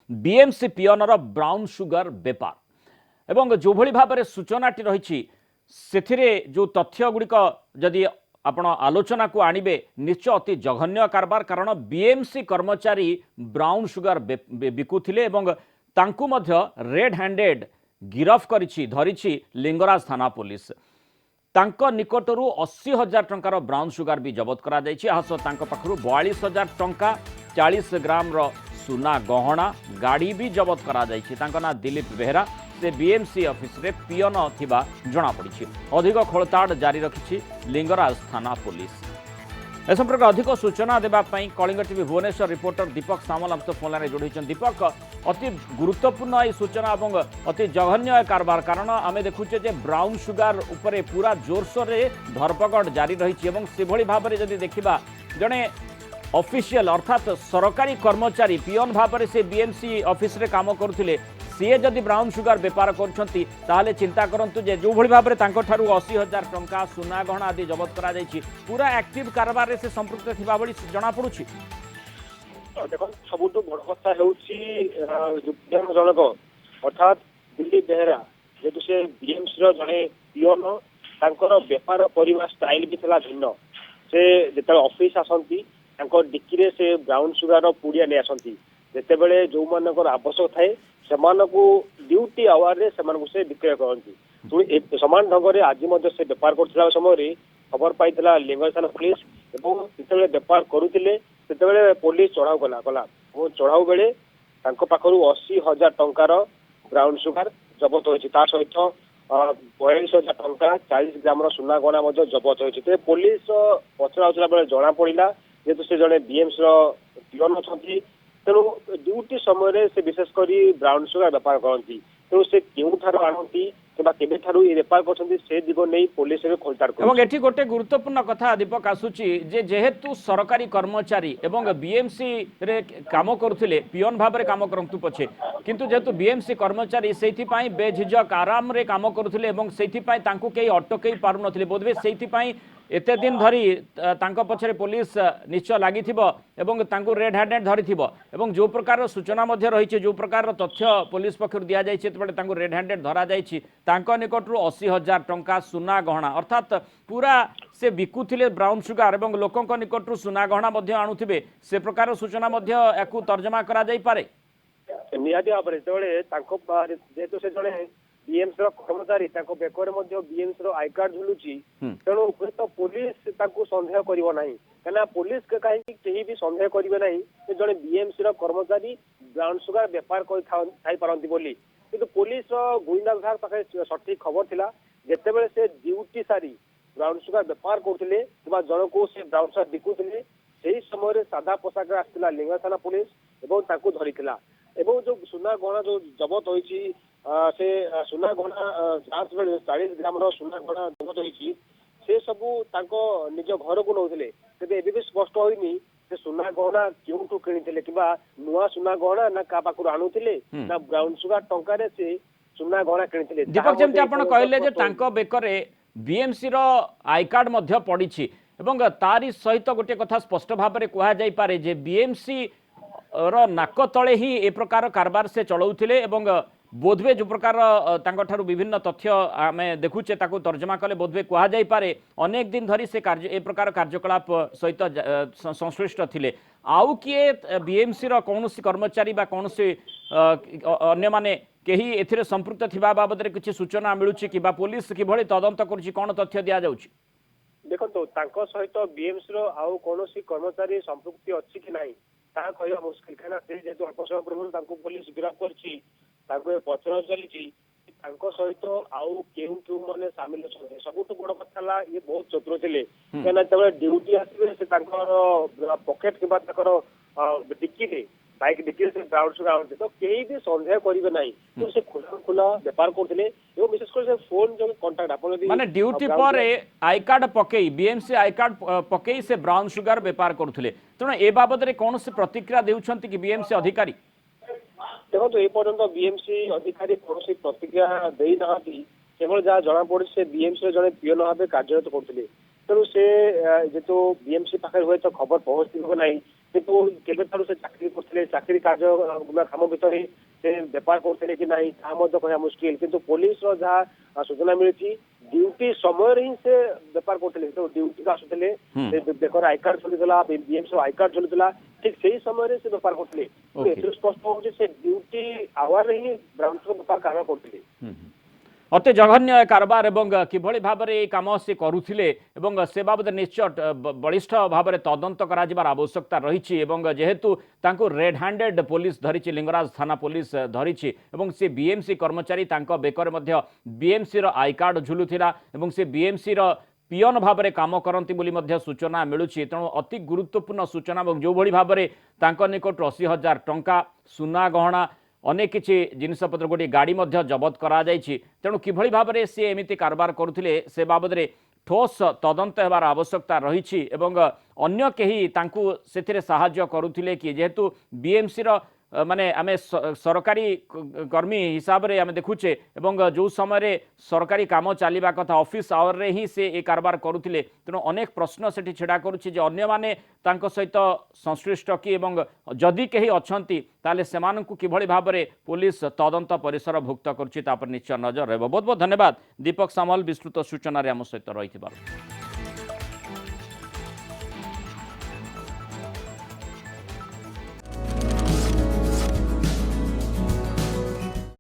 BMC पियनर brown sugar बेपार एवं जो भली भाव में सूचनाटी रही से जो तथ्य गुड़िक जदि आपण आलोचना को आणवे निश्चय अति जघन्य कारबार कारण बीएमसी कर्मचारी ब्राउन सुगर बिकुथिले एवं तांकु मध्य रेड हैंडेड गिरफ करिछि धरिछि लिंगराज थाना पुलिस तांको निकटरू 80,000 टंकार ब्राउन सुगर भी जबत करा जायछि। आहस तांको पाखरु 42,000 टंका 40 ग्राम रो सुना गहना गाड़ी भी जबत करा जायछि। तांको ना दिलीप बेहरा से बीएमसी ऑफिस रे पियन थिबा जणा पड़िछि। अधिक खोलताड़ जारी रखिछि लिंगराज थाना पुलिस। ए संपर्क अधिक सूचना देवाई कलिंग टीवी भुवनेश्वर रिपोर्टर दीपक सामल आम फोन लाइन जोड़ी। दीपक, अति गुरुत्वपूर्ण ये सूचना और अति जघन्य कारबार कारण आम देखुचे जे ब्राउन सुगर उपरे पूरा जोरसोर धरपकड़ जारी रही से भाव में जदि देखा जड़े ऑफिशियल अर्थात सरकारी कर्मचारी पियन भाव में से बीएमसी ऑफिस रे काम करुले सी जदि ब्राउन सुगर बेपार कर चिंता करूँ जे जो भाव में 80,000 टंका सुना गहना आदि जबत करा पूरा एक्टिव कारबार से संपृक्त थिबा भली जना पड़ुछि। देखो सबुठ बड़ कथा जनक अर्थात दिलीप बेहरा जेतु से बीएमसी जड़े पियन बेपार करने स्टाइल भी भिन्न से जो ऑफिस आसती डिक्की से ब्राउन सुगर पुड़िया नहीं आसती जितेबले जो मानकर आवश्यक थाए ड्यूटी आवर से विक्रय करती समान ढंग से आज से बेपार कर समय खबर पाई लिंगराज थाना पुलिस जिते बेपार करुले पुलिस चढ़ाऊ कला चढ़ाऊ बेले पाखु 80,000 टंकार ब्राउन सुगर जबत होती सहित 42,000 टंका 40 ग्राम सुना गहना जबत होती पुलिस पचरा बेले जना पड़ा जेहेतु से जड़े बीएमसी पियन अच्छा तेणु ड्यूटी समय से विशेषकर ब्राउन सुगर बेपार करती तेणु से क्यों आणती ये बेपार कर दिग नहीं पुलिस खोलताड़ एठी गोटे गुरुत्वपूर्ण कथा दीपक आसुची जे जेहेतु सरकारी कर्मचारी एवं बीएमसी रे काम करुले पियन भाव में काम करतु पछे किंतु जेहेतु बीएमसी कर्मचारी से बेझिझक आराम रे काम करुले एवं से कई अटकई पारु नथिले बोधवे से एते दिन धरी तांको पछरे पुलिस निश्चय लगी एवं तांको रेड हैंडेड धरी एवं जो प्रकार सूचना मध्य रही जो प्रकार तथ्य पुलिस पक्षर दि जाए रेड हैंडेड धरा जाइए तांको निकटरू 80,000 टंका सुना गहना अर्थात पूरा से बिकुथिले ब्राउन सुगर एवं लोकों निकटरू सुना गहना आणुथिबे से प्रकार सूचना याकू तर्जमा करा जाई पारे। निहाती भाव में जेहेतु से जड़े बीएमसी कर्मचारी बेकर बीएमसी आई कार्ड झुलुची तेणु हुए तो पुलिस सन्देह करना कहीं पुलिस कहीं भी सन्देह करेंगे ना जड़े बीएमसी कर्मचारी ब्राउन सुगर बेपार कर किंतु पुलिस गुइंदा विभाग पाखे सठिक खबर थिला जेतेबेले से ड्यूटी सारी ब्राउन सुगर बेपार करथिले किबा जन को से ब्राउन सुगर बिकुथिले सेही समय रे सादा पोशाक आस्तिला लिंगराज थाना पुलिस एवं ताकू धरिथिला एवं जो सुना गहना जो जबत होईची से सुना गहना जांच बेले 40 ग्राम रो सुना गहना जबत होईची से सबू तांको निज घर को नौथिले तेबे एबे भी स्पष्ट होइनी से सुना गहना क्यों किणी कि नुआ सुना गहना ना का पाखु आणुले ना ब्राउन सुगर टंकार से सुना गहना किणी। दीपक जमती आप कहले जे तांको बेकरे बीएमसी रो आई कार्ड मध्य पड़ी एवं तारी सहित गोटे कथा स्पष्ट भाव में कह जाई पारे जे बीएमसी रो नाक तले ही ए प्रकार कारबार से चलाउथिले एवं बोधवे जो प्रकार तांको विभिन्न तथ्य आम देखुचे ताको तर्जमा कले बोधवे कह जाई पारे अनेक दिन धरी से कार्य ए प्रकार कार्यकलाप सहित संश्लिष्ट थिले आउ किए बीएमसी रो कौनसी कर्मचारी बा कौनसी अन्य माने केही एथिरे संपृक्त थिबा बाबद रे किछि सूचना मिलुछि कि बा पुलिस किभଳି तदंत करूछि कोन तथ्य दिया जाउछि। देखो तांको सहित बीएमसी रो आउ कौनसी कर्मचारी संपृक्ति अछि कि नाही ता कहया मुश्किल काना से जेतु अल्प समय पूर्व तांको पुलिस गिरफ्त करछि ताको पचरा चली सहित आउ केउ केउ माने सामिल अछन सबुठ बड़ कथा ये बहुत चतुर थिले केना तबे ड्यूटी आसीबे से तांकर पॉकेट के बाद ताकर डिक्की रे बाइक डिक्की से ब्राउन सुगर आउट तो केही भी संदेह करिवे नाही तो से खुला व्यापार करथिले एवं विशेष कर से फोन जो कांटेक्ट आपन माने ड्यूटी पर आई कार्ड पकेई बीएमसी आई कार्ड पकेई से ब्राउन सुगर व्यापार करथिले तण ए बाबद रे कोन से प्रतिक्रिया देउछंती कि बीएमसी अधिकारी देखो ये पर्यटन बीएमसी अधिकारी कौन प्रतिक्रिया दे ना केवल जहाँ जना पड़ी से बीएमसी जड़े पियन भाव कार्यरत करते तेणु से जेतु बीएमसी पाखे हुए तो खबर पहुंचती ना କିନ୍ତୁ କେବେଠାରୁ ସେ ଚାକିରି କରୁଥିଲେ, ଚାକିରି କାର୍ଯ୍ୟ କାମ ଭିତରେ ସେ ବେପାର କରୁଥିଲେ କି ନାହିଁ ତାହା ମଧ୍ୟ କହିବା ମୁସ୍କିଲ। କିନ୍ତୁ ପୋଲିସର ଯାହା ସୂଚନା ମିଳିଛି ଡ୍ୟୁଟି ସମୟରେ ହିଁ ସେ ବେପାର କରୁଥିଲେ। ଯେତେବେଳେ ଡ୍ୟୁଟିକୁ ଆସୁଥିଲେ ସେ ବେକର ଆଇ କାର୍ଡ ଚଲୁଥିଲା, ବିଏମସି ଆଇ କାର୍ଡ ଚଲୁଥିଲା, ଠିକ ସେଇ ସମୟରେ ସେ ବେପାର କରୁଥିଲେ। ଏଥିରୁ ସ୍ପଷ୍ଟ ହଉଛି ସେ ଡ୍ୟୁଟି ଆୱାରରେ ହିଁ ବ୍ରାଉନ ସୁଗର ବେପାର କାମ କରୁଥିଲେ। ଅତି ଜଘନ୍ୟ କାରବାର ଏବଂ କିଭଳି ଭାବରେ এই কাম সে করুলে এবং সে বাবদ নিশ্চয় বলিষ্ঠ ভাবে তদন্ত করা আবশ্যকতা রয়েছে এবং যেহেতু তাঁকু রেড হ্যান্ডেড পুলিশ ধরিছি, লিঙ্গরাজ থানা পুলিশ ধরিছি এবং সে বিএমসি কর্মচারী তাঁক বেকরে মধ্য বিএমসি আই কার্ড ঝুলুলা এবং সে বিএমসি পিয়ন ভাবে কাম করতে বলে সূচনা মিলুছি। তেণু অতি গুরুত্বপূর্ণ সূচনা এবং যেভাবে ভাবে তাঁক নিকটু 80,000 টঙ্কা সুনা গহনা অনেক কিছু জিনিসপত্র গোটি গাড়ি জবত করা যাইছি। তেণু কিভাবে ভাবে সি এমিতি কারবার করুলে সে বাবদে ঠোস তদন্ত হবার আবশ্যকতা রয়েছে এবং অন্য কেহি তাঁকু সেথিরে সাহায্য করুলে কি যেহেতু বিএমসির মানে আমি সরকারি কর্মী হিসাবে আমি দেখুছে এবং যে সময় সরকারি কাম চালিবা কথা অফিস আওয়ারে হি সে এই কারবার করুলে। তেণু অনেক প্রশ্ন সেটি ছিড়া করুছি যে অন্য মানে তাঙ্ক সহিত সংশ্লিষ্ট কি এবং যদি কেহি অছন্তি তাহলে সেমানଙ୍କୁ কিভাবে ভাবে পুলিশ তদন্ত পরিসর ভুক্ত করছি তাপরে নিশ্চয় নজর রহব। বহুত বহুত ধন্যবাদ দীপক সামল বিস্তৃত সূচনার আম সহিত রয়েছে।